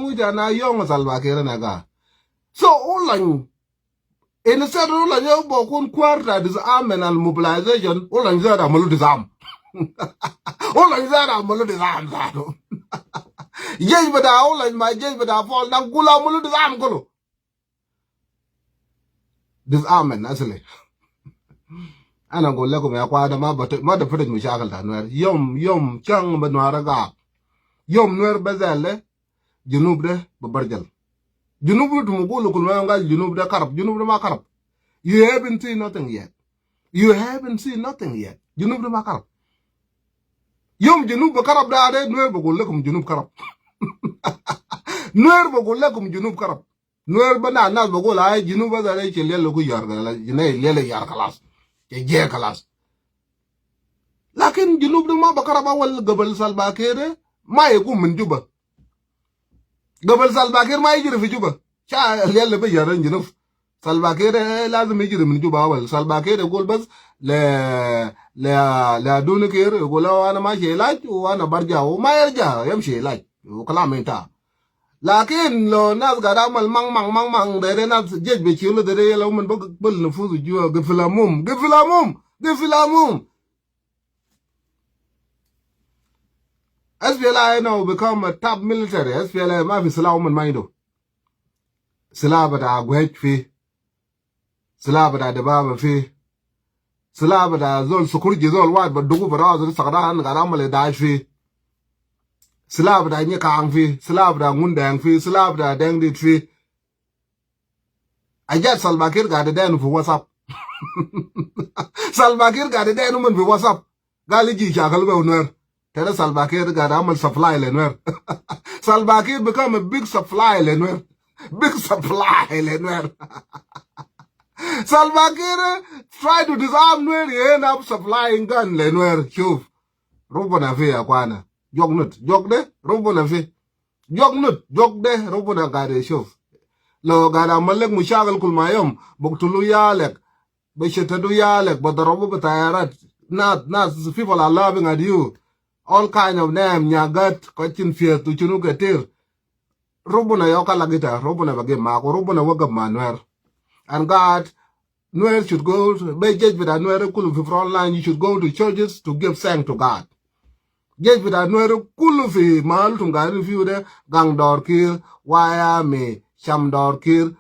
Mujana young Salva Kiir naga. So all instead of all you bokun quarter disarmament and mobilization, all in that amalu disarm. All in that amalu disarm that. Yes, but I all in my yes, but I fall down gula amalu disarm gulu. Disarmament, actually. Ana go leko me akwada ma the footage mishakal tanwer. Yom chang banwaraga. Yom nwer bazale. Junub de babarjal. Junub to Mugulu Kulmanga, Junub de Karab, Junub de Makarab. You haven't seen nothing yet. You haven't seen nothing yet. Junub de Makarab. Yom Junub Karab da Nuer Bogulakum Junub Karab. Nuer Bogulakum Junub Karab. Nuer Banana Bogola, Junuba the Rachel Yellow Yarga, Jene Lele Yarkalas, Jay Kalas. Lakin Junub de Mabakaraba will Gabel Salbakere, my woman Juba. Gabal Salva Kiir ma yijiri fi Juba cha yalla be yaran junub Salva Kiir lazim yijiri min Juba wal Salva Kiir yقول بس لا دون كير يقول انا ماشي علاج وانا برجع وما يرجع يمشي علاج وكلام انتهى لكن لو ناس قاعد اعمل مان ده ناس جيج بيشيلوا ده لو من بقبل نفوذ جوا قفل SPLA now become a top military. SPLA ma fi sila woman maido. Sila bada gwech fi. Sila bada debaba fi. Sila bada zol sukurji zol wad bada dugu bada zol sakadahan garamale dash fi. Sila bada nyekang fi. Sila bada ngundang fi. Sila bada dengdit fi. Ajat Salva Kiir gada denu fi WhatsApp. Salva Kiir gada denu man fi WhatsApp. Gali ji chakal be unwer. Tell Salva Kiir got a supply lenwer. Salva Kiir become a big supply lenwer. Big supply lenwer. Salva Kiir try to disarm Nuer, he end up supplying gun lenwer. Shuf. Rubona fe akwana. Jog nut. Jog de. Rubona fe. Jog nut. Jog de. Rubona gade shuf. Lo gada malek mushagal kulmayom. Buktulu yalek. Beshetadu yalek. But the robo batayarat. Not people are laughing at you. All kind of name, nyagat, kachin fear to chunuketir. Robuna yoka lagita, Robuna bagay mako, Robuna wagab manuer. And God, Nuer should go to be judged with a Nuer kulu fi front line, you should go to churches to give thanks to God. Judged with a Nuer kulu fi mahal tungari fi ude, gang dorkir, waya me, sham dorkir,